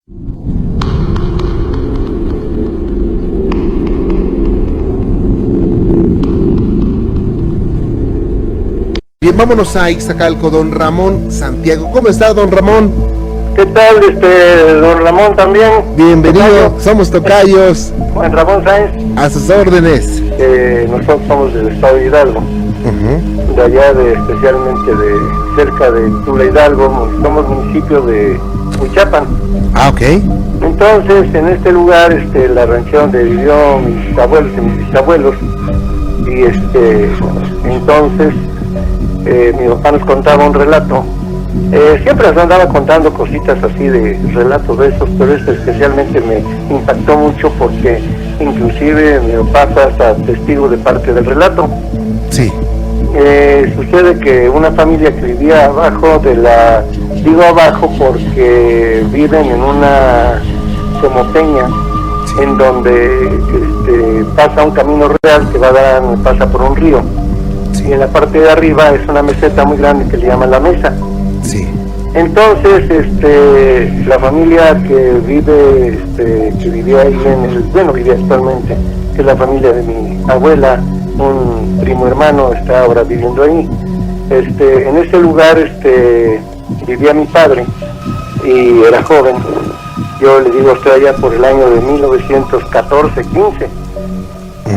Bien, vámonos a Ixtacalco, don Ramón Santiago. ¿Cómo está, don Ramón? ¿Qué tal, don Ramón también? Bienvenido, tocayo. Somos tocayos. Juan Ramón Sáenz. A sus órdenes. Nosotros somos del estado de Hidalgo, de allá especialmente de cerca de Tula Hidalgo, somos municipio de Huichapan. Ah, ok. Entonces, en este lugar, la ranchería donde vivió mis abuelos y mis bisabuelos, y entonces, mi papá nos contaba un relato. Siempre nos andaba contando cositas así de relatos de esos, pero especialmente me impactó mucho porque inclusive mi papá fue hasta testigo de parte del relato. Sí. Sucede que una familia que vivía abajo digo abajo porque viven en una como peña, sí, en donde pasa un camino real que pasa por un río. Sí. Y en la parte de arriba es una meseta muy grande que le llaman la mesa. Sí. Entonces, la familia que vive, que vivía ahí vive actualmente, que es la familia de mi abuela, un primo hermano está ahora viviendo ahí. En ese lugar, vivía mi padre y era joven. Yo le digo, estoy allá por el año de 1914, 15.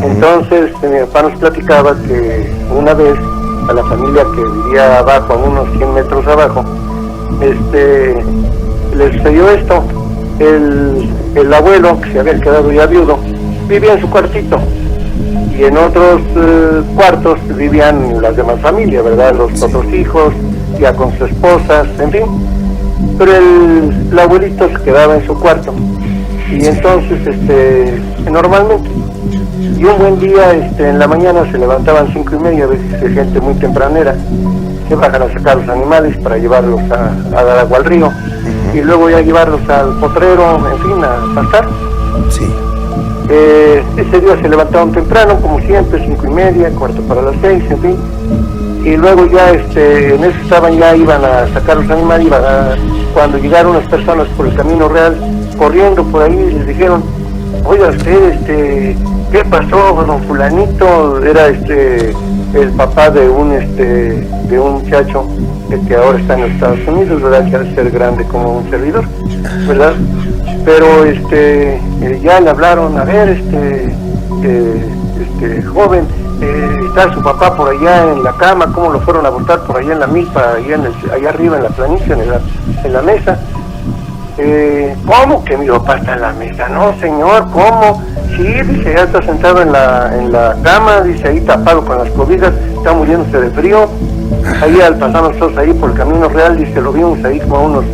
Entonces, mi papá nos platicaba que una vez a la familia que vivía abajo, a unos 100 metros abajo, le sucedió esto. El abuelo, que se había quedado ya viudo, vivía en su cuartito, y en otros cuartos vivían las demás familias, ¿verdad? Los otros hijos, ya con sus esposas, en fin. Pero el abuelito se quedaba en su cuarto, y entonces, normalmente, y un buen día, en la mañana se levantaban 5:30, a veces de gente muy tempranera, que bajan a sacar los animales para llevarlos a dar agua al río, y luego ya llevarlos al potrero, en fin, a pastar. Sí. Ese día se levantaron temprano, como siempre, 5:30, 5:45, en fin, y luego ya, en eso iban a sacar los animales, cuando llegaron unas personas por el camino real, corriendo por ahí, y les dijeron, oiga usted, ¿qué pasó, don fulanito? Era el papá de un muchacho que ahora está en Estados Unidos, ¿verdad? Que ha de ser grande como un servidor, ¿verdad? Pero ya le hablaron, a ver, joven, está su papá por allá en la cama, ¿cómo lo fueron a botar por allá en la milpa, allá arriba en la planicie, en la mesa? ¿Cómo que mi papá está en la mesa? No, señor, ¿cómo? Sí, dice, ya está sentado en la cama, dice, ahí tapado con las cobijas, está muriéndose de frío. Ahí al pasar nosotros ahí por el camino real, dice, lo vimos ahí como a unos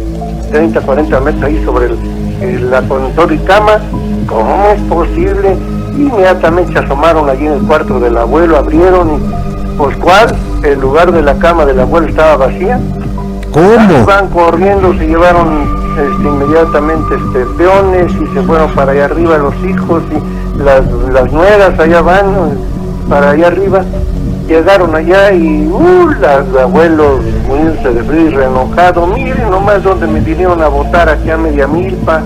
30, 40 metros ahí sobre la contor y cama. ¿Cómo es posible? Inmediatamente se asomaron allí en el cuarto del abuelo, abrieron y, pues, ¿cuál? El lugar de la cama del abuelo estaba vacía. ¿Cómo? Van corriendo, se llevaron inmediatamente peones y se fueron para allá arriba los hijos y las nueras allá van para allá arriba. Llegaron allá y el abuelo muriéndose de frío y reenojado, miren nomás donde me vinieron a botar aquí a media milpa.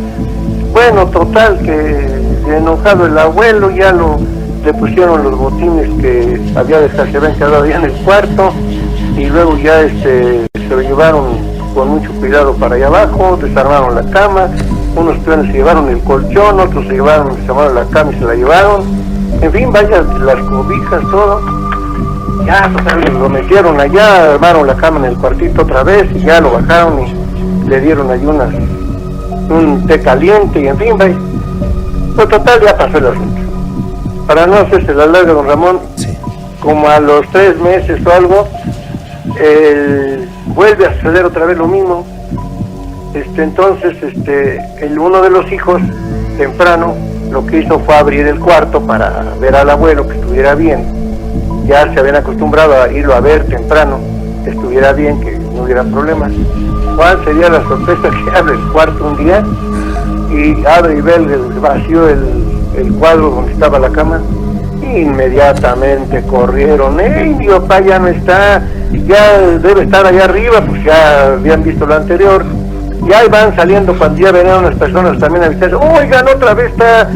Bueno, total que enojado el abuelo, ya le pusieron los botines que se habían quedado allá en el cuarto, y luego ya se lo llevaron con mucho cuidado para allá abajo, desarmaron la cama, unos peones se llevaron el colchón, otros desarmaron la cama y se la llevaron, en fin, vaya, las cobijas, todo. Ya lo metieron allá, armaron la cama en el cuartito otra vez, y ya lo bajaron y le dieron ahí un té caliente, y en fin, vaya. Pero total, ya pasó el asunto. Para no hacerse la larga, don Ramón, Sí. Como a los 3 meses o algo, vuelve a suceder otra vez lo mismo. Entonces, uno de los hijos, temprano, lo que hizo fue abrir el cuarto para ver al abuelo que estuviera bien. Ya se habían acostumbrado a irlo a ver temprano, que estuviera bien, que no hubiera problemas. ¿Cuál sería la sorpresa? Que abre el cuarto un día y abre y ve el vacío, el cuadro donde estaba la cama. Inmediatamente corrieron, mi papá ya no está, ya debe estar allá arriba, pues ya habían visto lo anterior. Y ahí van saliendo cuando ya venían unas personas también a visitar. Oigan, otra vez está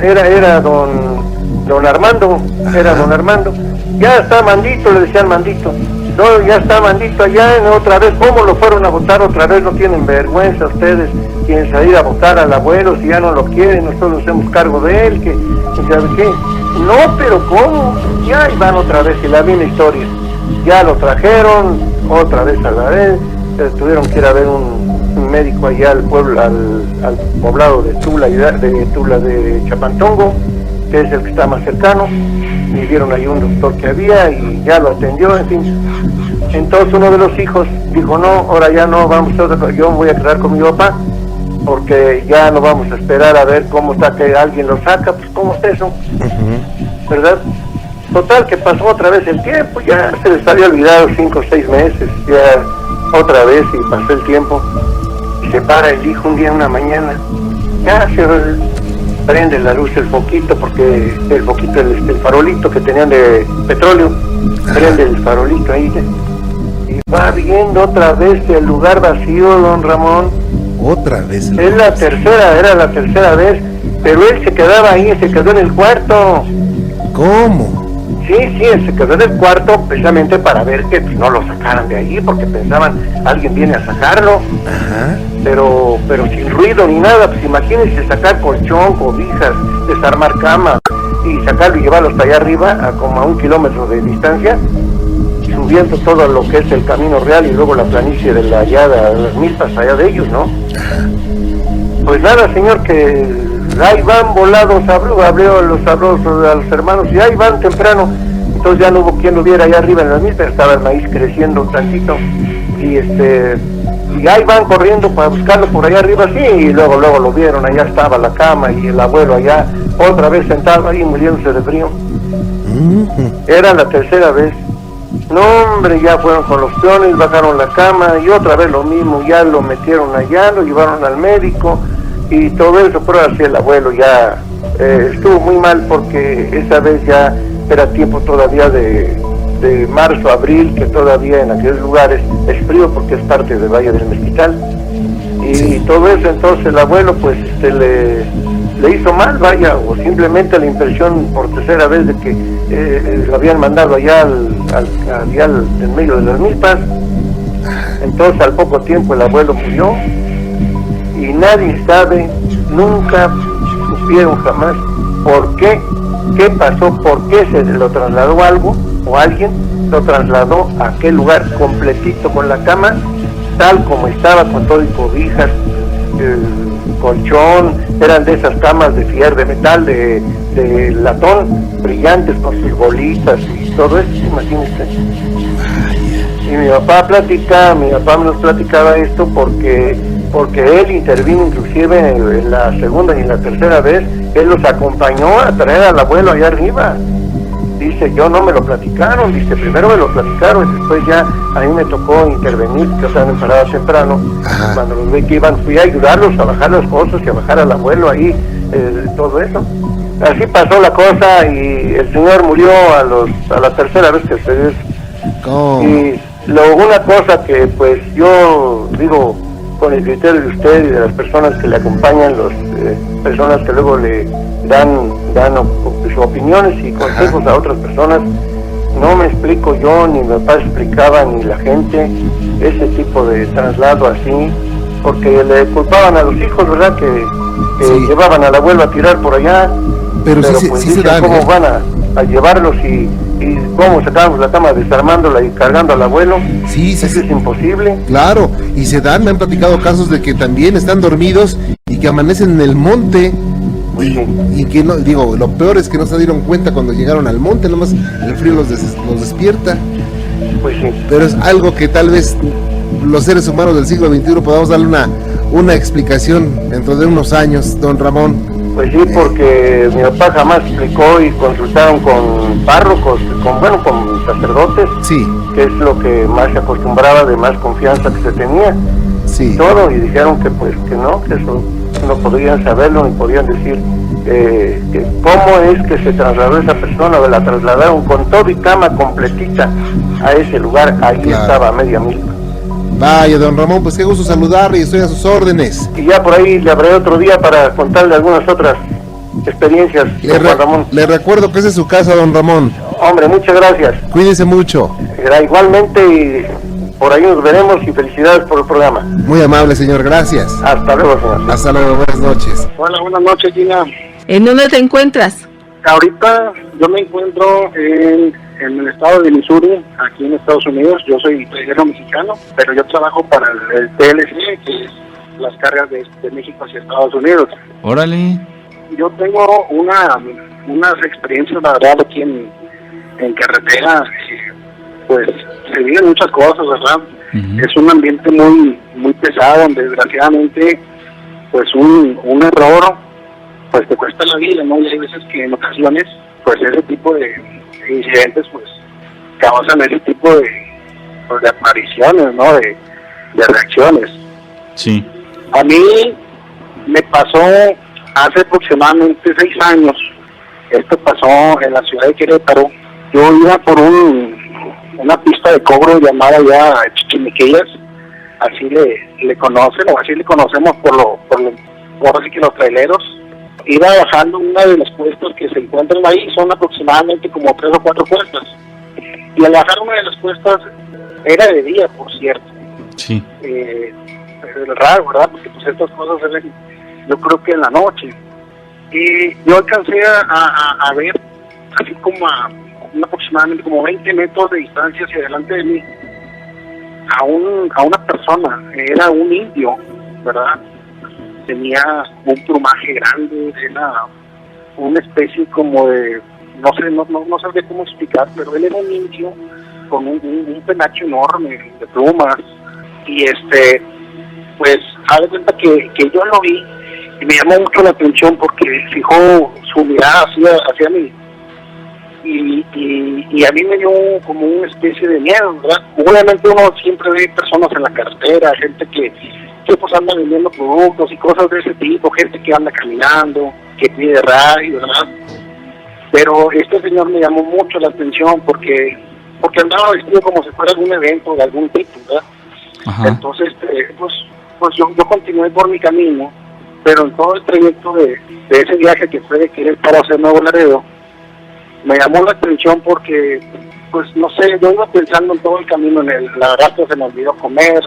era don Armando, era don Armando. Ya está Mandito, le decían Mandito. No, ya está Mandito allá, otra vez, ¿cómo lo fueron a votar otra vez? No tienen vergüenza ustedes, quieren salir a votar al abuelo, si ya no lo quieren, nosotros nos hacemos cargo de él, que ¿sabe qué? No, pero ¿cómo? Ya ahí van otra vez, y la misma historia. Ya lo trajeron, otra vez a la vez, tuvieron que ir a ver un médico allá al pueblo, al poblado de Tula de Chapantongo, que es el que está más cercano, y vieron ahí un doctor que había y ya lo atendió, en fin. Entonces uno de los hijos dijo, no, ahora ya no, yo me voy a quedar con mi papá, porque ya no vamos a esperar a ver cómo está que alguien lo saca, pues cómo es eso, ¿verdad? Total, que pasó otra vez el tiempo, ya se les había olvidado 5 o 6 meses, ya otra vez, y pasó el tiempo, y se para el hijo un día, una mañana, ya se prende la luz el foquito, porque el foquito, el farolito que tenían de petróleo, prende el farolito ahí, y va viendo otra vez el lugar vacío, don Ramón. Otra vez. Era la tercera vez, pero él se quedaba ahí, se quedó en el cuarto. ¿Cómo? Sí, él se quedó en el cuarto precisamente para ver que pues, no lo sacaran de ahí, porque pensaban, alguien viene a sacarlo. Ajá. Pero sin ruido ni nada, pues imagínense sacar colchón, cobijas, desarmar cama y sacarlo y llevarlo hasta allá arriba, a como a 1 kilómetro de distancia, subiendo todo lo que es el Camino Real y luego la planicie de la Llada, las milpas allá de ellos, ¿no? Pues nada, señor, que ahí van volados, abrió los sabrosos a los hermanos y ahí van temprano, entonces ya no hubo quien lo viera allá arriba en las milpas, estaba el maíz creciendo un tantito y ahí van corriendo para buscarlo por allá arriba, sí, y luego lo vieron, allá estaba la cama y el abuelo allá, otra vez sentado ahí muriéndose de frío. Era la tercera vez. No, hombre, ya fueron con los peones, bajaron la cama y otra vez lo mismo, ya lo metieron allá, lo llevaron al médico y todo eso, pero así el abuelo ya estuvo muy mal, porque esa vez ya era tiempo todavía de marzo, abril, que todavía en aquellos lugares es frío porque es parte del Valle del Mezquital, y sí, todo eso. Entonces el abuelo pues le hizo mal, vaya, o simplemente la impresión por tercera vez de que lo habían mandado allá en medio de las milpas. Entonces al poco tiempo el abuelo murió y nadie sabe, nunca supieron jamás por qué pasó, por qué se lo trasladó algo o alguien lo trasladó a aquel lugar completito con la cama tal como estaba, con todo y cobijas, colchón, eran de esas camas de fierro, de metal, de latón, brillantes con sus bolitas y todo eso, imagínense. Y mi papá nos platicaba esto porque él intervino inclusive en la segunda y en la tercera vez, él los acompañó a traer al abuelo allá arriba. Dice, yo no me lo platicaron, dice, primero me lo platicaron y después ya a mí me tocó intervenir, que estaban paradas temprano. Ajá. Cuando los vi que iban, fui a ayudarlos a bajar las cosas y a bajar al abuelo ahí, todo eso. Así pasó la cosa y el señor murió a la tercera vez que se dio. ¿Cómo? Y una cosa que pues yo digo, con el criterio de usted y de las personas que le acompañan, personas que luego le dan sus opiniones y consejos a otras personas, no me explico yo, ni mi papá explicaba, ni la gente, ese tipo de traslado así, porque le culpaban a los hijos, ¿verdad? Que sí, llevaban al abuelo a tirar por allá, pero sí, pues sí, dicen cómo van a llevarlos y cómo sacamos la cama desarmándola y cargando al abuelo. Sí, eso es imposible. Claro, y me han platicado casos de que también están dormidos y que amanecen en el monte. Y que no, digo, lo peor es que no se dieron cuenta cuando llegaron al monte, nomás el frío los despierta. Pues sí. Pero es algo que tal vez los seres humanos del siglo XXI podamos darle una explicación dentro de unos años, don Ramón. Pues sí, porque mi papá jamás explicó y consultaron con párrocos, con sacerdotes, sí, que es lo que más se acostumbraba, de más confianza que se tenía. Sí. Todo, y dijeron que pues que no, que eso no podrían saberlo ni podían decir que cómo es que se trasladó esa persona, o la trasladaron con todo y cama completita a ese lugar, ahí claro, estaba a media milpa. Vaya, don Ramón, pues qué gusto saludarle y estoy a sus órdenes. Y ya por ahí le hablaré otro día para contarle algunas otras experiencias, don Ramón. Le recuerdo que esa es su casa, don Ramón. Hombre, muchas gracias. Cuídese mucho. Igualmente, y por ahí nos veremos, y felicidades por el programa. Muy amable, señor, gracias. Hasta luego, señor. Hasta luego, buenas noches. Hola, buenas noches, Gina. ¿En dónde te encuentras? Ahorita yo me encuentro en el estado de Missouri, aquí en Estados Unidos. Yo soy trailero mexicano, pero yo trabajo para el TLC, que es las cargas de México hacia Estados Unidos. Órale. Yo tengo unas experiencias, la verdad, aquí en carretera, pues se viven muchas cosas, ¿verdad? Uh-huh. Es un ambiente muy muy pesado, donde desgraciadamente pues un error pues te cuesta la vida, ¿no? Y hay veces que en ocasiones pues ese tipo de incidentes pues causan ese tipo de apariciones, ¿no? De reacciones. Sí. A mí me pasó hace aproximadamente 6 años. Esto pasó en la ciudad de Querétaro. Yo iba por una pista de cobro llamada ya Chichimiquillas, así le conocen, o así le conocemos por así que los traileros. Iba bajando una de las cuestas que se encuentran ahí, son aproximadamente como 3 o 4 cuestas. Y al bajar una de las cuestas, era de día, por cierto. Sí. Es raro, ¿verdad? Porque pues estas cosas se ven, yo creo que en la noche. Y yo alcancé a ver, así como a aproximadamente como 20 metros de distancia hacia delante de mí, a una persona. Era un indio, ¿verdad? Tenía un plumaje grande, era una especie como de, no sé, no sabría cómo explicar, pero él era un indio con un penacho enorme de plumas. Y pues haz de cuenta que yo lo vi y me llamó mucho la atención porque fijó su mirada hacia mí. Y a mí me dio como una especie de miedo, ¿verdad? Obviamente uno siempre ve personas en la carretera, gente que pues anda vendiendo productos y cosas de ese tipo, gente que anda caminando, que pide radio, ¿verdad? Pero este señor me llamó mucho la atención porque andaba vestido como si fuera algún evento de algún tipo, ¿verdad? Ajá. Entonces, pues yo continué por mi camino, pero en todo el trayecto de ese viaje que fue de Querétaro hacia Nuevo Laredo, me llamó la atención porque, pues no sé, yo iba pensando en todo el camino, la verdad que se me olvidó comer,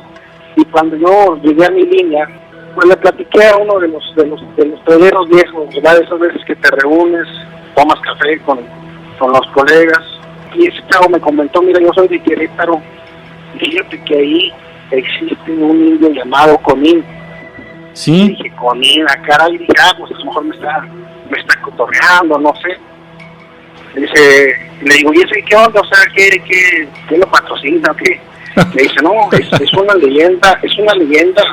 y cuando yo llegué a mi línea, pues le platiqué a uno de los traileros viejos, ¿verdad? Esas veces que te reúnes, tomas café con los colegas, y ese chavo me comentó, mira, yo soy de Querétaro, fíjate que ahí existe un indio llamado Conín. Sí. Dije, Conín, caray, dije, pues a lo mejor me está cotorreando, no sé. Dice, le digo, ¿y ese qué onda? O sea, ¿qué lo patrocina o qué? Le dice, no, es una leyenda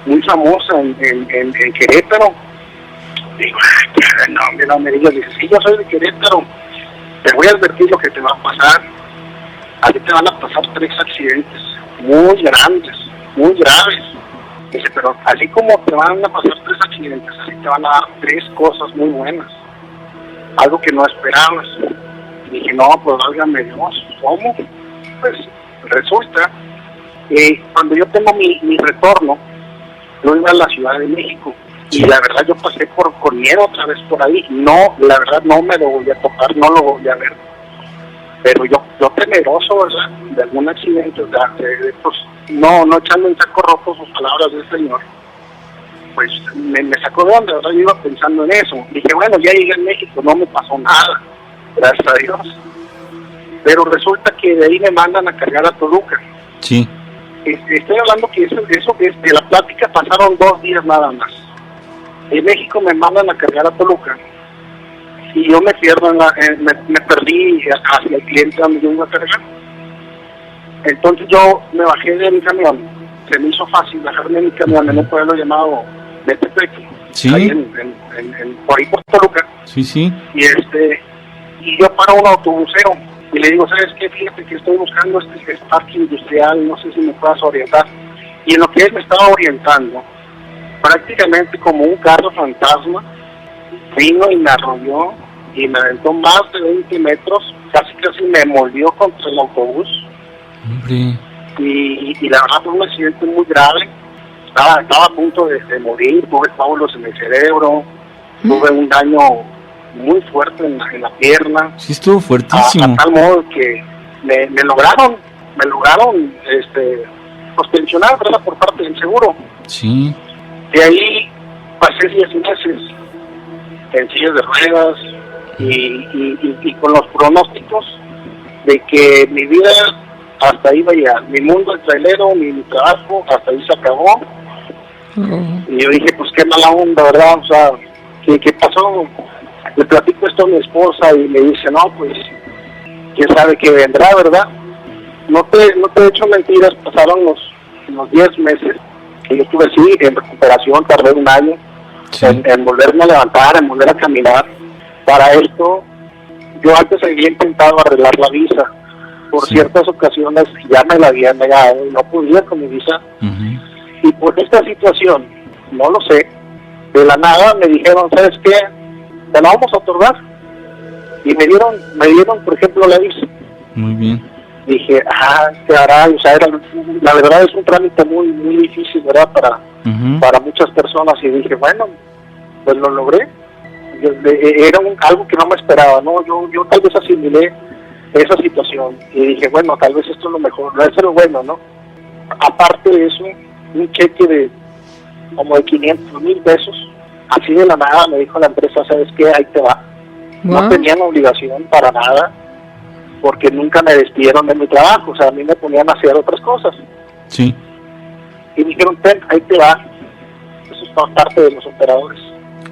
muy famosa en Querétaro. Digo, no me digas, dice, sí, yo soy de Querétaro, te voy a advertir lo que te va a pasar. A ti te van a pasar 3 accidentes muy grandes, muy graves. Dice, pero así como te van a pasar 3 accidentes, así te van a dar 3 cosas muy buenas, algo que no esperabas. Y dije, no, pues válgame Dios, ¿cómo? Pues resulta que cuando yo tengo mi retorno, yo iba a la Ciudad de México, y la verdad yo pasé con miedo otra vez por ahí. No, la verdad no me lo volví a tocar, no lo volví a ver, pero yo temeroso, ¿verdad?, de algún accidente, pues no echando en saco rojo sus palabras del señor, pues me sacó de onda, ¿verdad? Yo iba pensando en eso. Dije, bueno, ya llegué a México, no me pasó nada, gracias a Dios. Pero resulta que de ahí me mandan a cargar a Toluca. Sí. Estoy hablando que eso de la plática pasaron 2 días nada más. En México me mandan a cargar a Toluca y yo me pierdo me perdí hacia el cliente donde yo iba a cargar. Entonces yo me bajé de mi camión, se me hizo fácil bajarme de mi camión en un pueblo llamado Metepec, sí, ahí por ahí por Toluca. Sí, sí. Y yo paro un autobusero y le digo, ¿sabes qué? Fíjate que estoy buscando este parque industrial, no sé si me puedas orientar. Y en lo que él me estaba orientando, prácticamente como un carro fantasma, vino y me arrolló y me aventó más de 20 metros, casi me mordió contra el autobús. Hombre. y la verdad fue un accidente muy grave. Estaba a punto de morir, tuve coágulos en el cerebro, tuve un daño muy fuerte en la pierna. Sí, estuvo fuertísimo. A tal modo que me lograron pues pensionar, ¿verdad? Por parte del seguro. Sí. De ahí pasé 10 meses en sillas de ruedas y con los pronósticos de que mi vida hasta ahí vaya, mi mundo el trailero, mi trabajo, hasta ahí se acabó. Y yo dije, pues qué mala onda, ¿verdad? O sea, ¿qué pasó? Le platico esto a mi esposa y me dice, no, pues, quién sabe qué vendrá, ¿verdad? No te he hecho mentiras, pasaron los 10 meses que yo estuve así, en recuperación, tardé un año, Sí. en volverme a levantar, en volver a caminar. Para esto, yo antes había intentado arreglar la visa. Por Sí. ciertas ocasiones ya me la habían negado y no podía con mi visa. Ujú. Y por esta situación, no lo sé, de la nada me dijeron, ¿sabes qué? Te la vamos a otorgar. Y me dieron, por ejemplo, la visa. Muy bien. Dije, caray, o sea, la verdad es un trámite muy, muy difícil, ¿verdad? Ujú. Para muchas personas. Y dije, bueno, pues lo logré. Era algo que no me esperaba, ¿no? Yo tal vez asimilé esa situación y dije, bueno, tal vez esto es lo mejor, no es lo bueno, ¿no? Aparte de eso, un cheque de como de 500,000 pesos, así de la nada me dijo la empresa, ¿sabes qué? Ahí te va. No Wow. tenían obligación para nada, porque nunca me despidieron de mi trabajo, o sea, a mí me ponían a hacer otras cosas. Sí. Y me dijeron, ten, ahí te va. Eso es por parte de los operadores.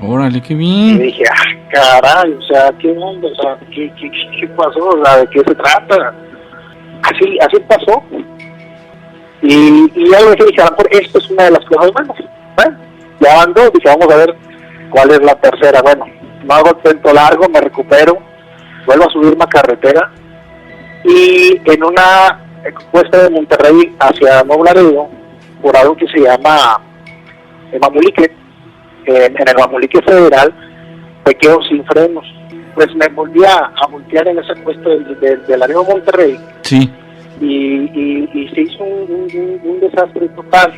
Órale, qué Y bien. dije, caray, o sea, ¿qué onda? O sea, ¿qué pasó? O sea, ¿de qué se trata? Así pasó. Y ya lo dije, a lo mejor esto es una de las cosas buenas. Bueno, ya ando, dije, vamos a ver cuál es la tercera. Bueno, no hago el cuento largo, me recupero, vuelvo a subirme a carretera y en una cuesta de Monterrey hacia Nuevo Laredo, por algo que se llama Mamulique, en el Mamulique Federal, me quedo sin frenos. Pues me volví a voltear en esa cuesta de Laredo Monterrey Sí. y se hizo un desastre total.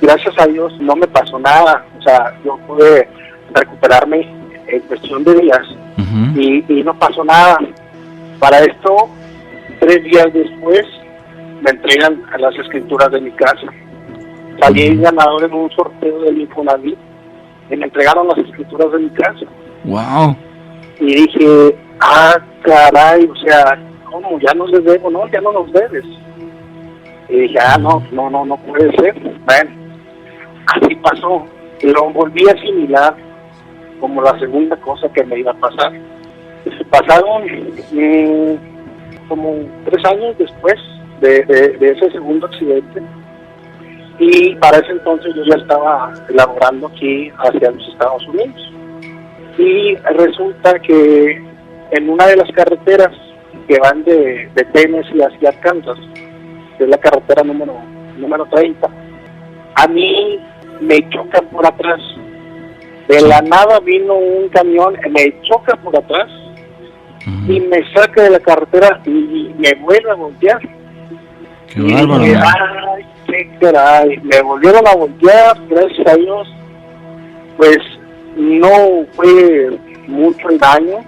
Gracias a Dios no me pasó nada, o sea, yo pude recuperarme en cuestión de días Ujú. y no pasó nada. Para esto, 3 días después, me entregan a las escrituras de mi casa. Salí ganador en un sorteo del Infonavit y me entregaron las escrituras de mi casa. Wow. Y dije, caray, o sea, ¿cómo? Ya no les debo, no, ya no nos debes. Y dije, no puede ser. Bueno, así pasó. Y lo volví a asimilar como la segunda cosa que me iba a pasar. Pasaron como 3 años después de ese segundo accidente. Y para ese entonces yo ya estaba elaborando aquí hacia los Estados Unidos. Y resulta que en una de las carreteras que van de Tennessee hacia Kansas, que es la carretera número 30, a mí me chocan por atrás. De la nada vino un camión, me choca por atrás y Ujú. me saca de la carretera y me vuelve a voltear. Qué Y bárbaro. dije, ay, qué caray, me volvieron a voltear, gracias a Dios. Pues no fue mucho el daño,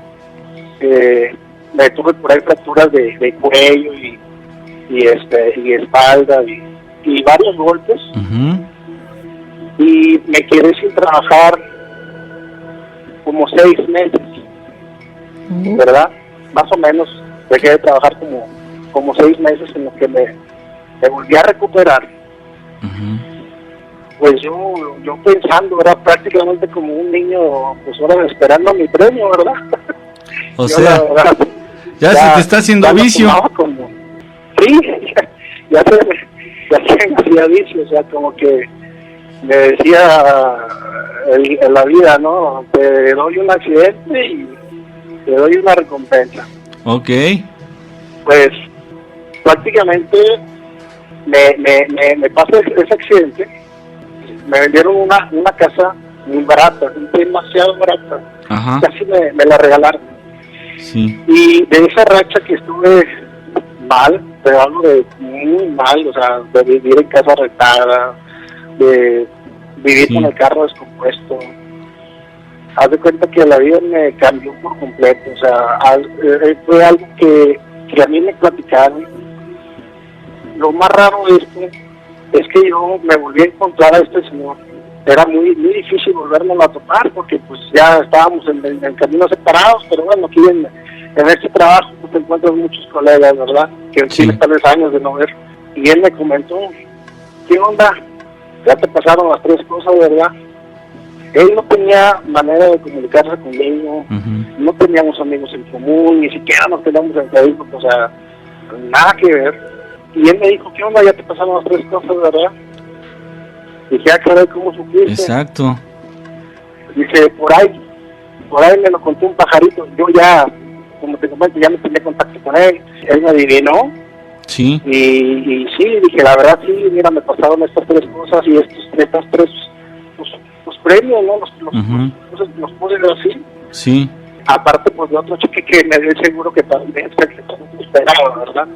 me tuve por ahí fracturas de cuello y espalda y varios golpes, Ujú. y me quedé sin trabajar como 6 meses, ¿verdad? Más o menos dejé de trabajar como 6 meses en lo que me volví a recuperar. Ujú. Pues yo pensando, era prácticamente como un niño, pues ahora esperando mi premio, ¿verdad? O Yo, sea, la verdad, ya se te está haciendo ya lo vicio. tomaba como, sí, ya se me hacía vicio, o sea, como que me decía la vida, ¿no? Te doy un accidente y te doy una recompensa. Ok. Pues prácticamente me pasa ese accidente. Me vendieron una casa muy barata, demasiado barata. Ajá. Casi me la regalaron. Sí. Y de esa racha que estuve mal, pero algo de muy mal, o sea, de vivir en casa rentada, de vivir Sí. con el carro descompuesto. Haz de cuenta que la vida me cambió por completo, o sea, fue algo que a mí me platicaron. Lo más raro de esto es que yo me volví a encontrar a este señor. Era muy difícil volvernos a topar porque pues ya estábamos en caminos separados, pero bueno, aquí en este trabajo pues, te encuentras muchos colegas, ¿verdad? Que Sí. tienes tal vez años de no ver. Y él me comentó, ¿qué onda? Ya te pasaron las 3 cosas, ¿verdad? Él no tenía manera de comunicarse conmigo, Ujú. no teníamos amigos en común, ni siquiera nos teníamos en Facebook, o sea, nada que ver. Y él me dijo, ¿qué onda? Ya te pasaron las 3 cosas, ¿verdad? Dije, caray, ¿cómo supiste? Exacto. Dice, por ahí me lo contó un pajarito. Yo ya, como te comento, ya me tenía contacto con él. Él me adivinó. Sí. Y sí, dije, la verdad, sí, mira, me pasaron estas 3 cosas y estas 3, pues premios, ¿no? Los puse así. Sí. Aparte, pues, de otro cheque que me dio el seguro que también se esperaba, ¿verdad?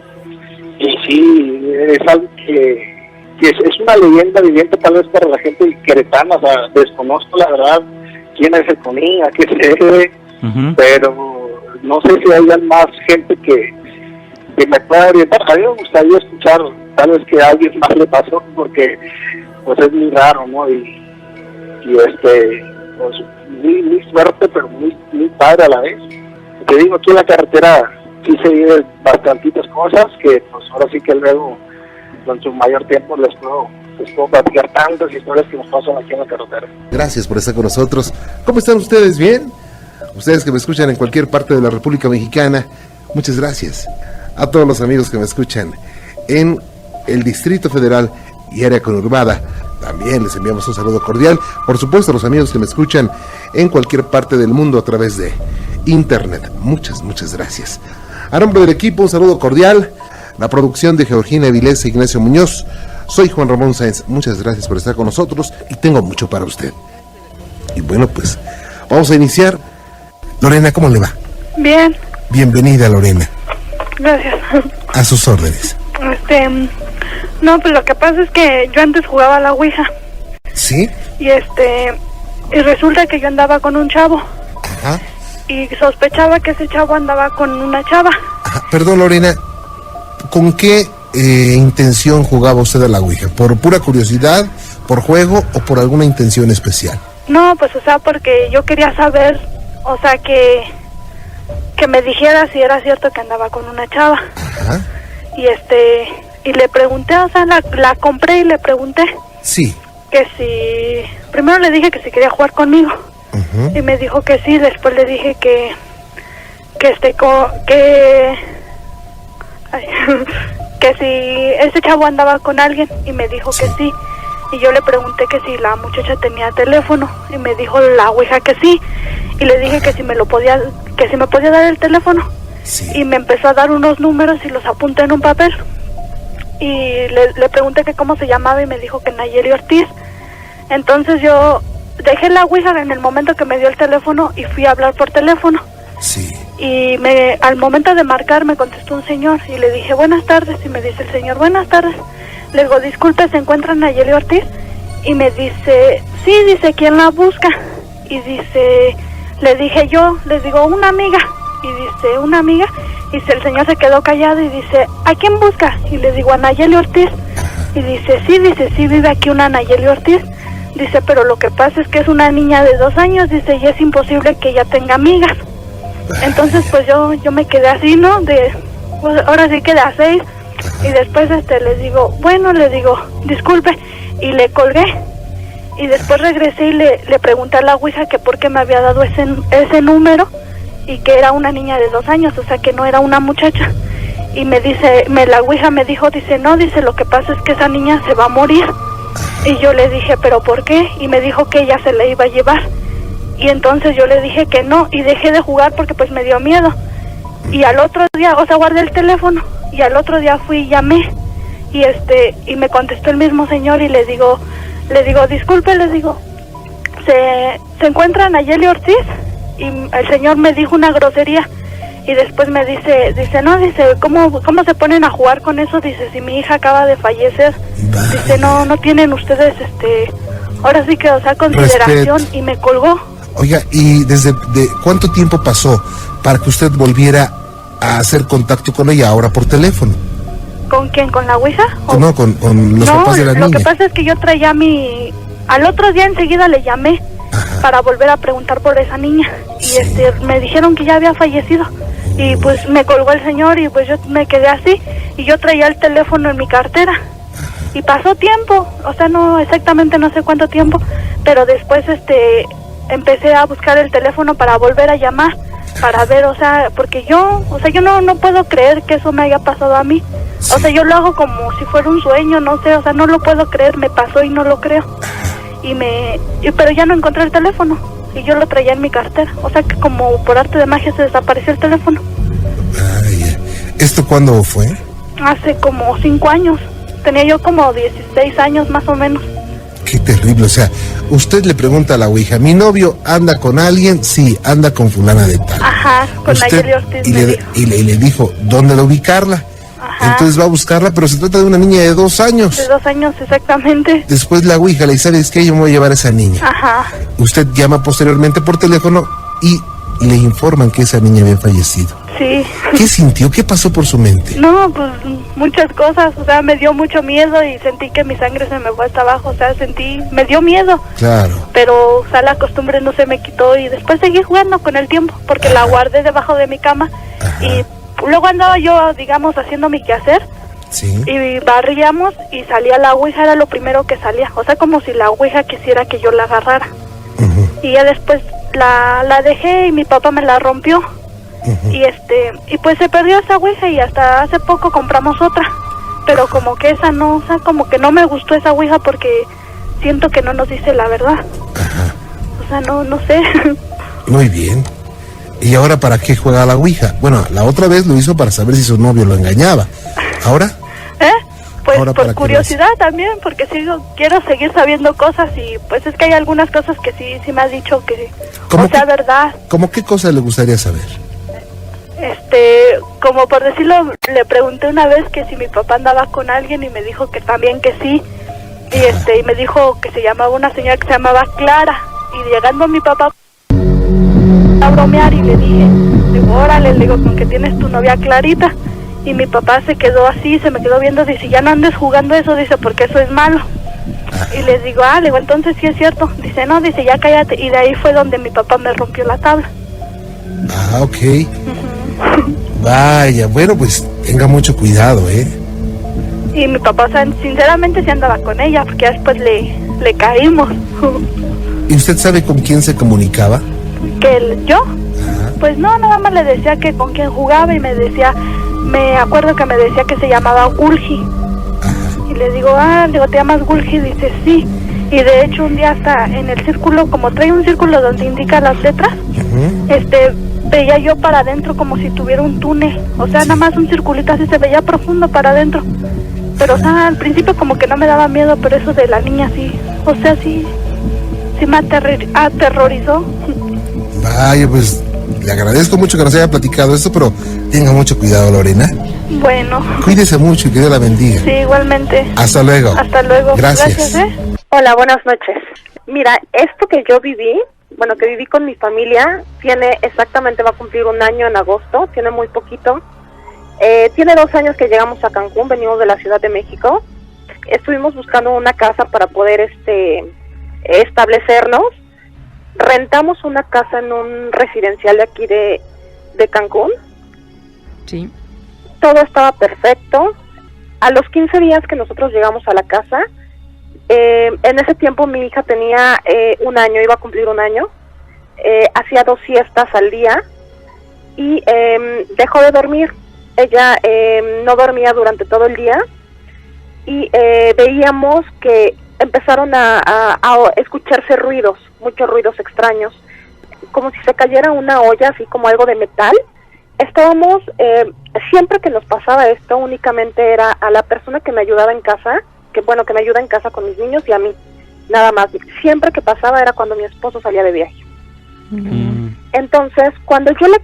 Y sí, es algo que es una leyenda viviente tal vez para la gente queretana, o sea, desconozco la verdad quién es el Conín, a qué se debe, Ujú. pero no sé si hay más gente que me pueda orientar. A mí me gustaría escuchar tal vez que a alguien más le pasó, porque pues es muy raro, ¿no? Y pues muy fuerte, pero muy padre a la vez. Te digo, aquí en la carretera sí se viven bastantitas cosas que pues ahora sí que luego con su mayor tiempo les puedo platicar tantas historias que nos pasan aquí en la carretera. Gracias por estar con nosotros. ¿Cómo están ustedes? ¿Bien? Ustedes que me escuchan en cualquier parte de la República Mexicana, muchas gracias. A todos los amigos que me escuchan en el Distrito Federal y área conurbada, también les enviamos un saludo cordial. Por supuesto, a los amigos que me escuchan en cualquier parte del mundo a través de Internet. Muchas gracias. A nombre del equipo, un saludo cordial. La producción de Georgina Vilés e Ignacio Muñoz. Soy Juan Ramón Sáenz. Muchas gracias por estar con nosotros y tengo mucho para usted. Y bueno, pues vamos a iniciar. Lorena, ¿cómo le va? Bien, Bienvenida, Lorena. gracias. A sus órdenes. No, pues lo que pasa es que yo antes jugaba a la Ouija ¿Sí? y y resulta que yo andaba con un chavo Ajá. y sospechaba que ese chavo andaba con una chava. Ajá. Perdón, Lorena. ¿Con qué intención jugaba usted a la Ouija? ¿Por pura curiosidad, por juego o por alguna intención especial? No, pues o sea, porque yo quería saber, o sea, que me dijera si era cierto que andaba con una chava. Ajá. Y le pregunté, o sea, la compré y le pregunté Sí. que si, primero le dije que si quería jugar conmigo. Ujú. Y me dijo que sí, después le dije que si ese chavo andaba con alguien y me dijo Sí. que sí. Y yo le pregunté que si la muchacha tenía teléfono y me dijo la Ouija que sí. Y le dije que si me podía dar el teléfono. Sí. Y me empezó a dar unos números y los apunté en un papel. Y le pregunté que cómo se llamaba y me dijo que Nayeli Ortiz. Entonces yo dejé la Ouija en el momento que me dio el teléfono y fui a hablar por teléfono. Sí. Y al momento de marcar me contestó un señor y le dije buenas tardes y me dice el señor buenas tardes. Le digo disculpe, ¿se encuentra Nayeli Ortiz? Y me dice sí, dice ¿quién la busca? Y dice, le dije yo, le digo una amiga. Y dice una amiga. Y el señor se quedó callado y dice ¿a quién busca? Y le digo a Nayeli Ortiz. Y dice sí vive aquí una Nayeli Ortiz. Dice pero lo que pasa es que es una niña de 2 años, dice, y es imposible que ella tenga amigas. Entonces pues yo me quedé así, ¿no? Pues ahora sí quedé a 6. Y después le digo, bueno, le digo, disculpe, y le colgué. Y después regresé y le pregunté a la Ouija que por qué me había dado ese número y que era una niña de 2 años, o sea que no era una muchacha. Y me dice, la Ouija me dijo, dice, no, dice, lo que pasa es que esa niña se va a morir. Y yo le dije, ¿pero por qué? Y me dijo que ella se la iba a llevar. Y entonces yo le dije que no y dejé de jugar porque pues me dio miedo. Y al otro día, o sea, guardé el teléfono y al otro día fui y llamé y me contestó el mismo señor y le digo, disculpe, le digo, ¿se encuentra Nayeli Ortiz? Y el señor me dijo una grosería Y después me dice, no, dice, ¿cómo se ponen a jugar con eso? Dice, si mi hija acaba de fallecer. Dice, no tienen ustedes, ahora sí que, o sea, consideración. Respeto. Y me colgó. Oiga, ¿y desde cuánto tiempo pasó para que usted volviera a hacer contacto con ella ahora por teléfono? ¿Con quién? ¿Con la ouija? No, con los papás de la niña. Lo que pasa es que yo traía al otro día enseguida le llamé. Ajá. Para volver a preguntar por esa niña. Sí. Y me dijeron que ya había fallecido. Y pues me colgó el señor y pues yo me quedé así. Y yo traía el teléfono en mi cartera. Y pasó tiempo, o sea, no exactamente, no sé cuánto tiempo, pero después empecé a buscar el teléfono para volver a llamar, para ver, o sea, porque yo no puedo creer que eso me haya pasado a mí. Sí. O sea, yo lo hago como si fuera un sueño, no sé, o sea, no lo puedo creer, me pasó y no lo creo. Pero ya no encontré el teléfono y yo lo traía en mi cartera, o sea que como por arte de magia se desapareció el teléfono. Ay, ¿esto cuándo fue? Hace como 5 años, tenía yo como 16 años más o menos. Qué terrible, o sea, usted le pregunta a la ouija, ¿mi novio anda con alguien? Sí, anda con fulana de tal. Ajá, con Nayeli Ortiz y le dijo, ¿dónde lo ubicarla? Ajá. Entonces va a buscarla, pero se trata de una niña de 2 años. De 2 años, exactamente. Después la ouija le dice, ¿sabes qué? Yo me voy a llevar a esa niña. Ajá. Usted llama posteriormente por teléfono y le informan que esa niña había fallecido. Sí. ¿Qué sintió? ¿Qué pasó por su mente? No, pues muchas cosas, o sea, me dio mucho miedo y sentí que mi sangre se me fue hasta abajo, o sea, me dio miedo. Claro. Pero, o sea, la costumbre no se me quitó y después seguí jugando con el tiempo, porque la guardé debajo de mi cama. Ajá. Y luego andaba yo, digamos, haciendo mi quehacer. Sí. Y barríamos y salía la ouija, era lo primero que salía, o sea, como si la ouija quisiera que yo la agarrara. Uh-huh. Y ya después la dejé y mi papá me la rompió. Uh-huh. Y pues se perdió esa ouija y hasta hace poco compramos otra, pero como que esa no, o sea, como que no me gustó esa ouija porque siento que no nos dice la verdad. Ajá. O sea, no sé. Muy bien. ¿Y ahora para qué juega la ouija? Bueno, la otra vez lo hizo para saber si su novio lo engañaba. ¿Ahora? Pues ahora por curiosidad también, porque quiero seguir sabiendo cosas y pues es que hay algunas cosas que sí me has dicho que o sea, verdad. ¿Cómo qué cosas le gustaría saber? Como por decirlo, le pregunté una vez que si mi papá andaba con alguien y me dijo que también que sí. Y me dijo que se llamaba una señora que se llamaba Clara. Y llegando mi papá a bromear y le digo, órale, le digo, con que tienes tu novia Clarita. Y mi papá se quedó así, se me quedó viendo, dice, ya no andes jugando eso, dice, porque eso es malo. Y les digo, le digo, entonces sí es cierto. Dice, no, dice, ya cállate. Y de ahí fue donde mi papá me rompió la tabla. Ah, ok. Uh-huh. Vaya, bueno, pues tenga mucho cuidado, Y mi papá, o sea, sinceramente sí andaba con ella, porque después le caímos. ¿Y usted sabe con quién se comunicaba? ¿Yo? Ajá. Pues no, nada más le decía que con quién jugaba y me acuerdo que me decía que se llamaba Gulgi. Ajá. Y le digo, ¿te llamas Gulgi? Dice, sí. Y de hecho un día hasta en el círculo, como trae un círculo donde indica las letras, uh-huh. Veía yo para adentro como si tuviera un túnel, o sea, nada más un circulito así, se veía profundo para adentro. Pero, o sea, al principio como que no me daba miedo, pero eso de la niña sí, o sea, sí me aterrorizó. Vaya, pues le agradezco mucho que nos haya platicado esto, pero tenga mucho cuidado, Lorena. Bueno. Cuídese mucho y que Dios la bendiga. Sí, igualmente. Hasta luego. Hasta luego. Gracias. Hola, buenas noches. Mira, esto que yo viví, que viví con mi familia, va a cumplir 1 año en agosto, tiene muy poquito. Tiene 2 años que llegamos a Cancún, venimos de la Ciudad de México. Estuvimos buscando una casa para poder establecernos. Rentamos una casa en un residencial de aquí de Cancún. Sí. Todo estaba perfecto. A los 15 días que nosotros llegamos a la casa, en ese tiempo mi hija tenía 1 año, iba a cumplir 1 año. Hacía 2 siestas al día y dejó de dormir. Ella no dormía durante todo el día y veíamos que empezaron a escucharse ruidos, muchos ruidos extraños, como si se cayera una olla, así como algo de metal. Estábamos, siempre que nos pasaba esto, únicamente era a la persona que me ayudaba en casa, que me ayuda en casa con mis niños y a mí, nada más. Siempre que pasaba era cuando mi esposo salía de viaje. Entonces, cuando yo le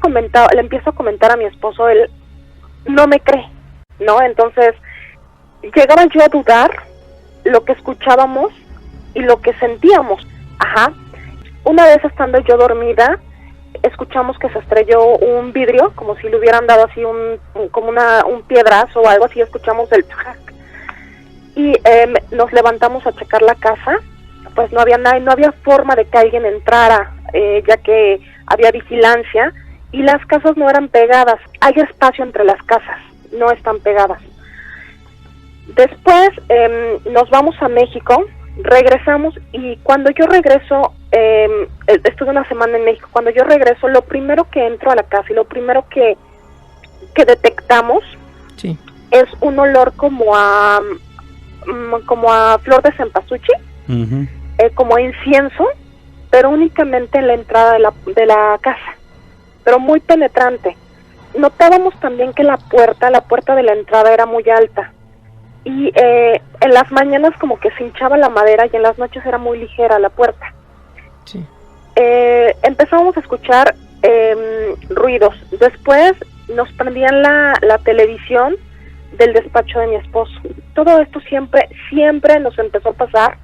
empiezo a comentar a mi esposo, él no me cree, ¿no? Entonces, llegaba yo a dudar lo que escuchábamos y lo que sentíamos. Ajá. Una vez estando yo dormida, escuchamos que se estrelló un vidrio, como si le hubieran dado así un piedrazo o algo así, escuchamos el ¡tac! Y nos levantamos a checar la casa, pues no había forma de que alguien entrara, ya que había vigilancia, y las casas no eran pegadas, hay espacio entre las casas, no están pegadas. Después nos vamos a México, regresamos, y cuando yo regreso, estuve una semana en México, cuando yo regreso, lo primero que entro a la casa y lo primero que detectamos Sí. es un olor como a flor de cempasúchil, como a incienso, pero únicamente en la entrada de la casa, pero muy penetrante. Notábamos también que la puerta de la entrada era muy alta, y en las mañanas como que se hinchaba la madera, y en las noches era muy ligera la puerta. Sí. Empezamos a escuchar ruidos. Después nos prendían la televisión del despacho de mi esposo. Todo esto siempre nos empezó a pasar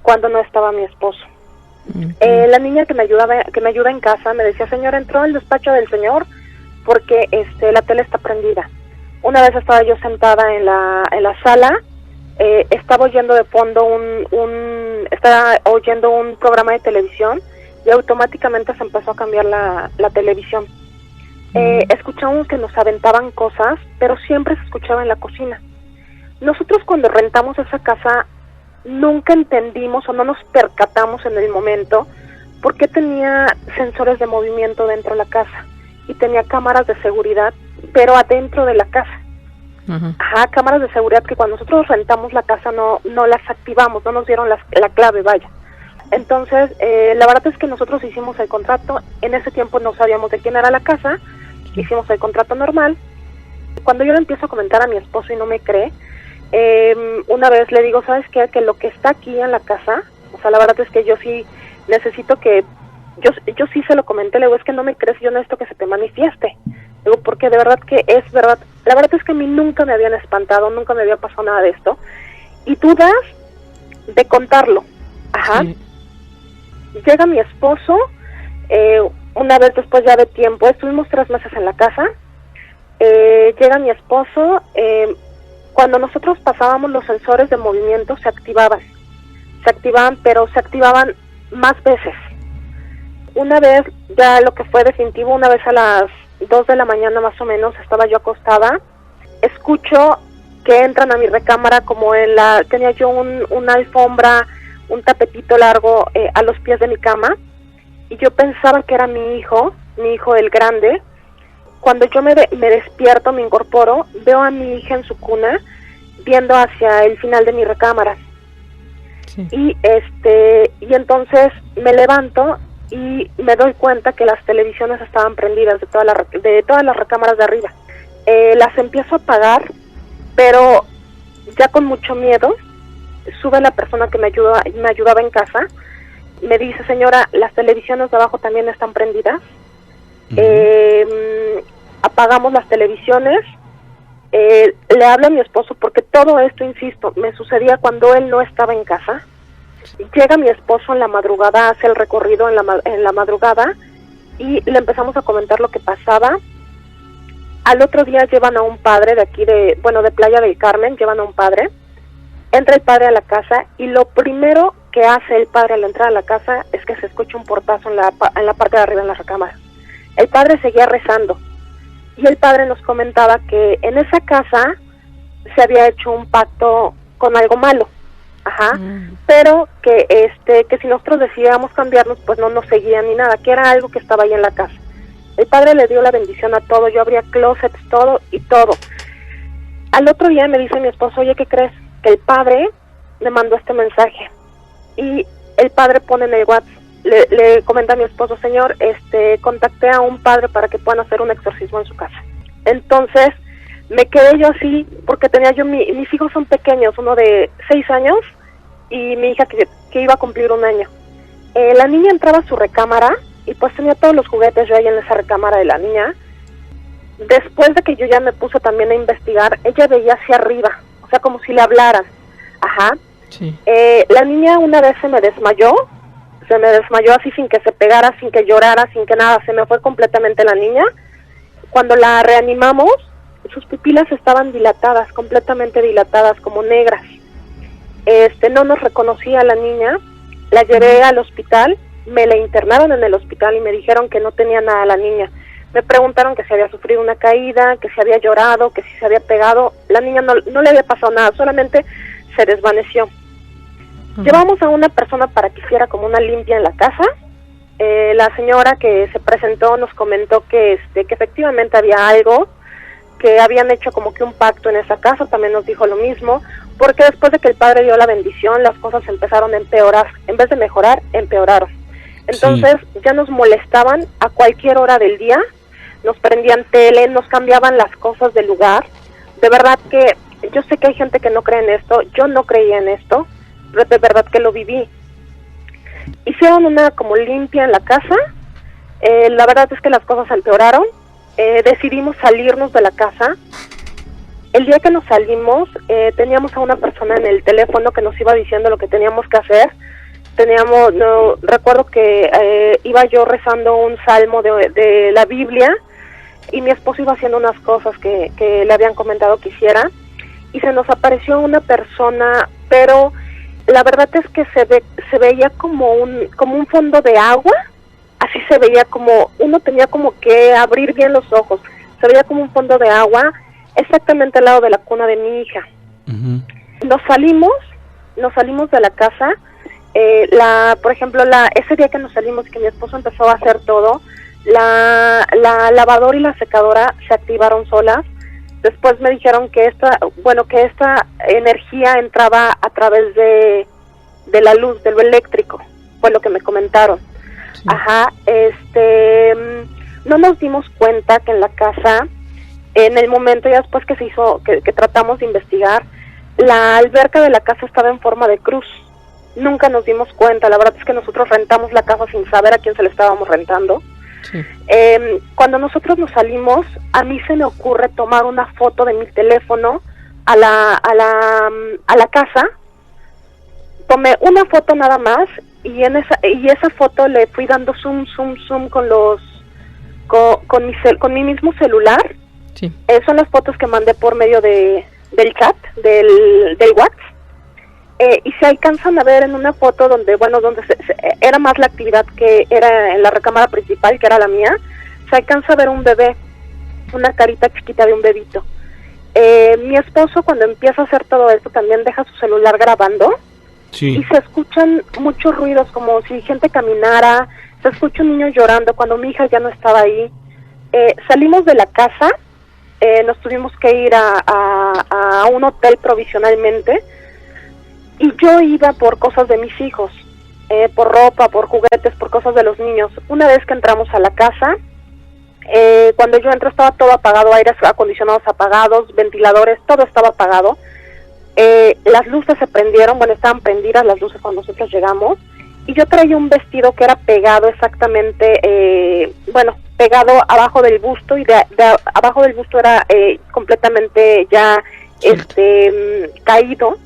cuando no estaba mi esposo. La niña que me ayuda en casa me decía: señora, entró al despacho del señor porque la tele está prendida. Una vez estaba yo sentada en la sala, estaba oyendo de fondo estaba oyendo un programa de televisión, y automáticamente se empezó a cambiar la televisión. Escuchamos que nos aventaban cosas, pero siempre se escuchaba en la cocina. Nosotros cuando rentamos esa casa nunca entendimos o no nos percatamos en el momento por qué tenía sensores de movimiento dentro de la casa y tenía cámaras de seguridad, pero adentro de la casa. Ajá, cámaras de seguridad que cuando nosotros rentamos la casa no las activamos, no nos dieron la clave, vaya. Entonces, la verdad es que nosotros hicimos el contrato. En ese tiempo no sabíamos de quién era la casa, hicimos el contrato normal. Cuando yo le empiezo a comentar a mi esposo y no me cree, una vez le digo: ¿sabes qué? Que lo que está aquí en la casa, o sea, la verdad es que yo sí necesito que, yo sí se lo comenté, le digo: es que no me crees, yo necesito que se te manifieste. Digo, porque de verdad que es verdad. La verdad es que a mí nunca me habían espantado, nunca me había pasado nada de esto, y dudas de contarlo. Ajá. Sí. Llega mi esposo, una vez después ya de tiempo, estuvimos 3 meses en la casa, llega mi esposo, cuando nosotros pasábamos los sensores de movimiento se activaban, pero se activaban más veces. Una vez, ya lo que fue definitivo, una vez a las 2 de la mañana más o menos, estaba yo acostada, escucho que entran a mi recámara, como tenía yo una alfombra, un tapetito largo a los pies de mi cama, y yo pensaba que era mi hijo el grande. Cuando yo me despierto, me incorporo, veo a mi hija en su cuna, viendo hacia el final de mi recámara. Sí. Y entonces me levanto y me doy cuenta que las televisiones estaban prendidas de todas las recámaras de arriba. Las empiezo a apagar, pero ya con mucho miedo. Sube la persona que me ayudaba en casa, me dice: señora, las televisiones de abajo también están prendidas. Apagamos las televisiones. Le hablo a mi esposo, porque todo esto, insisto, me sucedía cuando él no estaba en casa. Llega mi esposo en la madrugada, hace el recorrido en la madrugada, y le empezamos a comentar lo que pasaba. Al otro día llevan a un padre de aquí de Playa del Carmen, llevan a un padre. Entra el padre a la casa, y lo primero que hace el padre al entrar a la casa es que se escucha un portazo en la parte de arriba en la recámara. El padre seguía rezando, y el padre nos comentaba que en esa casa se había hecho un pacto con algo malo. Ajá. Pero que si nosotros decidíamos cambiarnos, pues no nos seguían ni nada, que era algo que estaba ahí en la casa. El padre le dio la bendición a todo, yo abría closets, todo. Al otro día me dice mi esposo: oye, ¿qué crees? Que el padre me mandó este mensaje. Y el padre pone en el WhatsApp, le comenta a mi esposo: señor, contacté a un padre para que puedan hacer un exorcismo en su casa. Entonces me quedé yo así, porque tenía yo, mis hijos son pequeños, uno de 6 años y mi hija que iba a cumplir 1 año. La niña entraba a su recámara y pues tenía todos los juguetes yo ahí en esa recámara de la niña. Después de que yo ya me puse también a investigar, ella veía hacia arriba, o sea, como si le hablaran. Ajá. Sí. La niña una vez se me desmayó así sin que se pegara, sin que llorara, sin que nada, se me fue completamente la niña. Cuando la reanimamos, sus pupilas estaban dilatadas, completamente dilatadas, como negras. No nos reconocía la niña, la llevé al hospital, me la internaron en el hospital y me dijeron que no tenía nada la niña. Me preguntaron que si había sufrido una caída, que si había llorado, que si se había pegado. La niña no le había pasado nada, solamente se desvaneció. Llevamos a una persona para que hiciera como una limpia en la casa. La señora que se presentó nos comentó que efectivamente había algo, que habían hecho como que un pacto en esa casa, también nos dijo lo mismo, porque después de que el padre dio la bendición, las cosas empezaron a empeorar, en vez de mejorar, empeoraron. Entonces ya nos molestaban a cualquier hora del día, nos prendían tele, nos cambiaban las cosas del lugar. De verdad que yo sé que hay gente que no cree en esto, yo no creía en esto, pero de verdad que lo viví. Hicieron una como limpia en la casa, la verdad es que las cosas empeoraron, decidimos salirnos de la casa. El día que nos salimos, teníamos a una persona en el teléfono que nos iba diciendo lo que teníamos que hacer. Recuerdo que iba yo rezando un salmo de la Biblia y mi esposo iba haciendo unas cosas que le habían comentado que hiciera, y se nos apareció una persona, pero la verdad es que se veía como un fondo de agua, así se veía, como uno tenía como que abrir bien los ojos, se veía como un fondo de agua exactamente al lado de la cuna de mi hija. Nos salimos de la casa. Por ejemplo, ese día que nos salimos y que mi esposo empezó a hacer todo, la lavadora y la secadora se activaron solas. Después me dijeron que esta energía entraba a través de la luz, de lo eléctrico, fue lo que me comentaron. Sí. Ajá, no nos dimos cuenta que en la casa, en el momento ya después que se hizo, que tratamos de investigar, la alberca de la casa estaba en forma de cruz. Nunca nos dimos cuenta, la verdad es que nosotros rentamos la casa sin saber a quién se la estábamos rentando. Sí. Cuando nosotros nos salimos, a mí se me ocurre tomar una foto de mi teléfono a la casa. Tomé una foto nada más y esa foto le fui dando zoom con mi mismo celular. Sí. Son las fotos que mandé por medio del chat, del WhatsApp. Y se alcanzan a ver en una foto donde era más la actividad que era en la recámara principal, que era la mía. Se alcanza a ver un bebé, una carita chiquita de un bebito. Mi esposo, cuando empieza a hacer todo esto, también deja su celular grabando. Sí. Y se escuchan muchos ruidos, como si gente caminara, se escucha un niño llorando cuando mi hija ya no estaba ahí. Salimos de la casa, nos tuvimos que ir a un hotel provisionalmente. Y yo iba por cosas de mis hijos, por ropa, por juguetes, por cosas de los niños. Una vez que entramos a la casa, cuando yo entro estaba todo apagado, aires acondicionados apagados, ventiladores, todo estaba apagado. Las luces se prendieron, estaban prendidas las luces cuando nosotros llegamos. Y yo traía un vestido que era pegado exactamente, pegado abajo del busto, y de abajo del busto era completamente ya caído.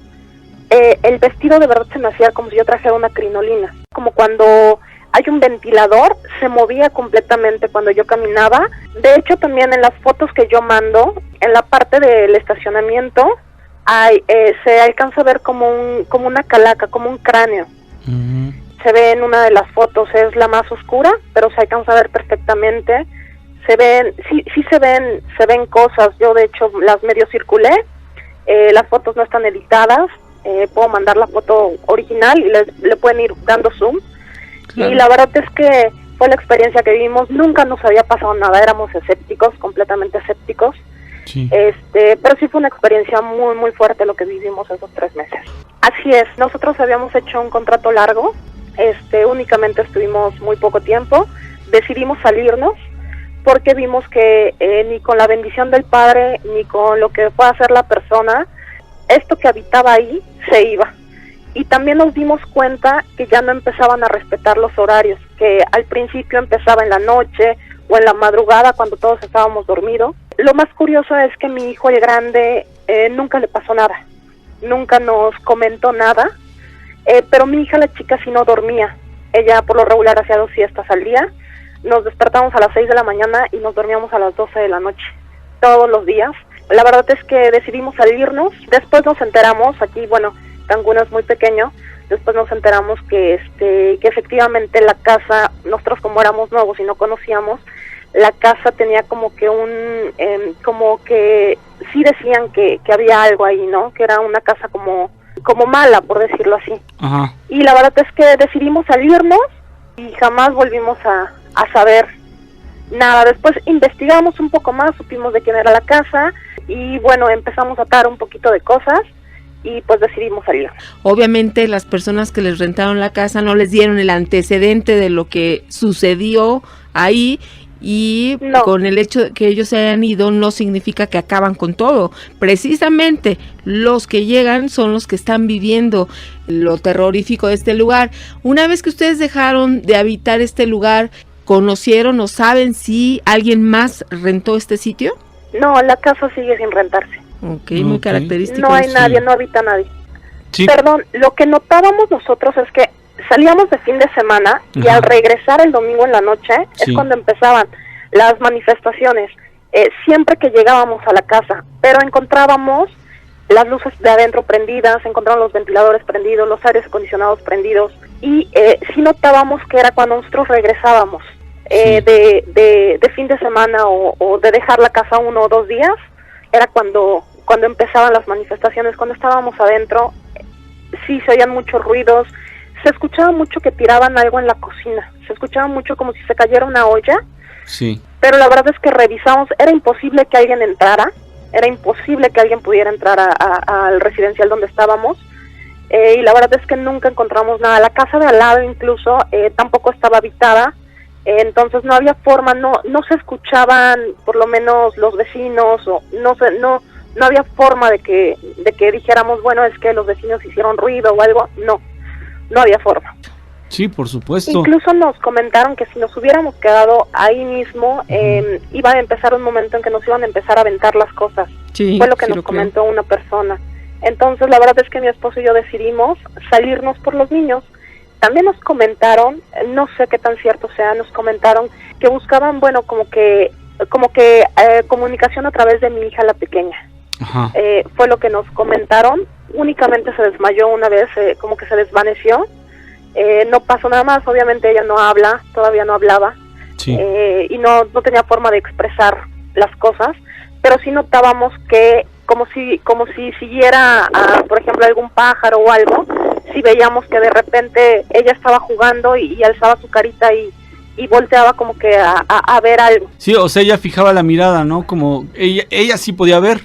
El vestido de verdad se me hacía como si yo trajera una crinolina, como cuando hay un ventilador, se movía completamente cuando yo caminaba. De hecho, también en las fotos que yo mando, en la parte del estacionamiento, se alcanza a ver como una calaca, como un cráneo. Se ve en una de las fotos, es la más oscura, pero se alcanza a ver perfectamente. Se ven cosas. Yo de hecho las medio circulé, las fotos no están editadas. Puedo mandar la foto original y le pueden ir dando zoom. Claro. Y la verdad es que fue la experiencia que vivimos. Nunca nos había pasado nada, éramos escépticos, completamente escépticos. Sí. Pero sí fue una experiencia muy muy fuerte lo que vivimos esos 3 meses. Así es, nosotros habíamos hecho un contrato largo, únicamente estuvimos muy poco tiempo. Decidimos salirnos porque vimos que ni con la bendición del Padre, ni con lo que pueda hacer la persona, esto que habitaba ahí se iba. Y también nos dimos cuenta que ya no empezaban a respetar los horarios, que al principio empezaba en la noche o en la madrugada cuando todos estábamos dormidos. Lo más curioso es que mi hijo el grande nunca le pasó nada, nunca nos comentó nada, pero mi hija la chica sí no dormía. Ella por lo regular hacía 2 siestas al día, nos despertábamos a las 6 de la mañana y nos dormíamos a las 12 de la noche, todos los días. La verdad es que decidimos salirnos, después nos enteramos, aquí bueno, Cancún es muy pequeño, después nos enteramos que efectivamente la casa, nosotros como éramos nuevos y no conocíamos, la casa tenía como que como que sí decían que había algo ahí, ¿no? Que era una casa como mala, por decirlo así. Ajá. Y la verdad es que decidimos salirnos y jamás volvimos a saber nada. Después investigamos un poco más, supimos de quién era la casa y bueno, empezamos a atar un poquito de cosas y pues decidimos salir. Obviamente las personas que les rentaron la casa no les dieron el antecedente de lo que sucedió ahí y No. Con el hecho de que ellos se hayan ido no significa que acaban con todo. Precisamente los que llegan son los que están viviendo lo terrorífico de este lugar. Una vez que ustedes dejaron de habitar este lugar, ¿conocieron o saben si alguien más rentó este sitio? No, la casa sigue sin rentarse. Ok, muy característico. No hay eso. nadie, no habita nadie. Sí. Perdón, lo que notábamos nosotros es que salíamos de fin de semana y Ajá. al regresar el domingo en la noche Sí. es cuando empezaban las manifestaciones, siempre que llegábamos a la casa, pero encontrábamos las luces de adentro prendidas, encontrábamos los ventiladores prendidos, los aires acondicionados prendidos y sí notábamos que era cuando nosotros regresábamos de fin de semana o de dejar la casa 1 o 2 días, era cuando empezaban las manifestaciones. Cuando estábamos adentro sí se oían muchos ruidos, se escuchaba mucho que tiraban algo en la cocina, se escuchaba mucho como si se cayera una olla, Sí. pero la verdad es que revisamos, era imposible que alguien entrara, era imposible que alguien pudiera entrar al residencial donde estábamos, y la verdad es que nunca encontramos nada. La casa de al lado incluso tampoco estaba habitada, entonces no había forma, no se escuchaban por lo menos los vecinos, o no había forma de que dijéramos, bueno, es que los vecinos hicieron ruido o algo, no había forma. Sí, por supuesto. Incluso nos comentaron que si nos hubiéramos quedado ahí mismo, iba a empezar un momento en que nos iban a empezar a aventar las cosas. Sí, Fue lo que sí nos lo creo. comentó una persona. Entonces la verdad es que mi esposo y yo decidimos salirnos por los niños. También nos comentaron, no sé qué tan cierto sea, nos comentaron que buscaban, bueno, como que comunicación a través de mi hija la pequeña. Ajá. Fue lo que nos comentaron. Únicamente se desmayó una vez, como que se desvaneció. No pasó nada más, obviamente ella no habla, todavía no hablaba, Sí. y no tenía forma de expresar las cosas, pero sí notábamos que como si siguiera, por ejemplo, algún pájaro o algo, si veíamos que de repente ella estaba jugando y alzaba su carita y volteaba como que a ver algo. Sí, o sea, ella fijaba la mirada, ¿no? Como ella sí podía ver.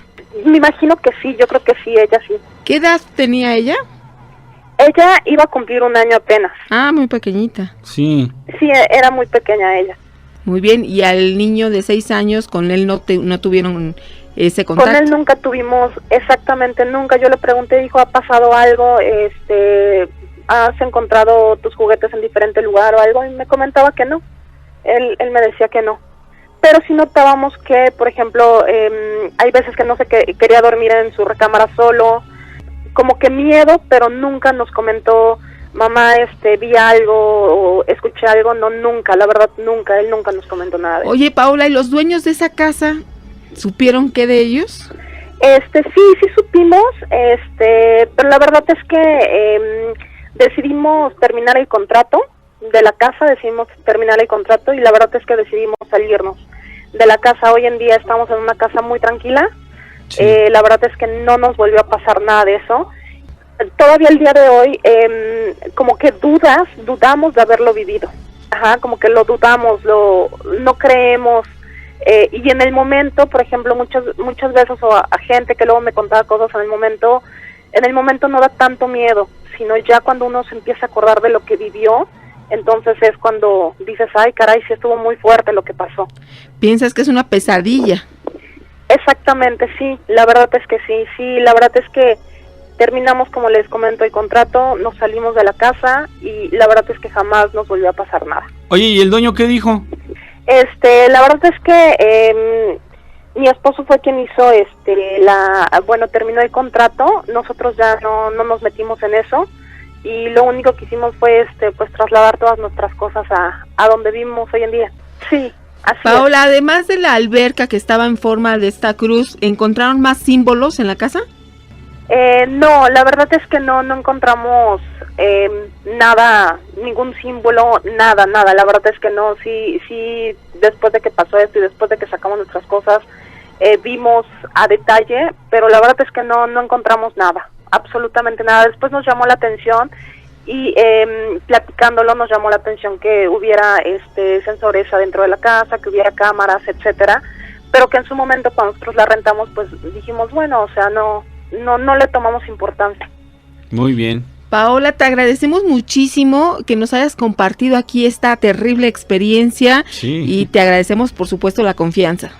Me imagino que sí, yo creo que sí, ella sí. ¿Qué edad tenía ella? Ella iba a cumplir 1 año apenas. Ah, muy pequeñita. Sí. Sí, era muy pequeña ella. Muy bien, y al niño de 6 años, con él no tuvieron ese contacto. Con él nunca tuvimos, exactamente nunca. Yo le pregunté, dijo, ¿ha pasado algo? ¿Has encontrado tus juguetes en diferente lugar o algo? Y me comentaba que no. Él me decía que no. Pero sí notábamos que, por ejemplo, hay veces que no sé, que quería dormir en su recámara solo, como que miedo, pero nunca nos comentó, mamá, vi algo o escuché algo. No, nunca, la verdad, nunca. Él nunca nos comentó nada de eso. Oye, Paula, ¿y los dueños de esa casa supieron qué de ellos? Sí supimos, pero la verdad es que decidimos terminar el contrato de la casa, y la verdad es que decidimos salirnos de la casa. Hoy en día estamos en una casa muy tranquila. Sí. La verdad es que no nos volvió a pasar nada de eso. Todavía el día de hoy, como que dudamos de haberlo vivido. Ajá, como que lo dudamos, no creemos. Y en el momento, por ejemplo, muchas veces, o a gente que luego me contaba cosas en el momento no da tanto miedo, sino ya cuando uno se empieza a acordar de lo que vivió, entonces es cuando dices, ay caray, sí estuvo muy fuerte lo que pasó. ¿Piensas que es una pesadilla? Exactamente, sí, la verdad es que sí, la verdad es que terminamos, como les comento, el contrato, nos salimos de la casa y la verdad es que jamás nos volvió a pasar nada. Oye, ¿y el dueño qué dijo? La verdad es que mi esposo fue quien hizo terminó el contrato, nosotros ya no nos metimos en eso y lo único que hicimos fue pues trasladar todas nuestras cosas a donde vivimos hoy en día. Sí, así Paola, además de la alberca que estaba en forma de esta cruz, ¿encontraron más símbolos en la casa? No, la verdad es que no encontramos nada, ningún símbolo, nada, la verdad es que no, sí, después de que pasó esto y después de que sacamos nuestras cosas, vimos a detalle, pero la verdad es que no encontramos nada, absolutamente nada. Después nos llamó la atención y platicándolo nos llamó la atención que hubiera sensores adentro de la casa, que hubiera cámaras, etcétera, pero que en su momento cuando nosotros la rentamos, pues dijimos, bueno, o sea, no le tomamos importancia. Muy bien. Paola, te agradecemos muchísimo que nos hayas compartido aquí esta terrible experiencia Sí. y te agradecemos, por supuesto, la confianza.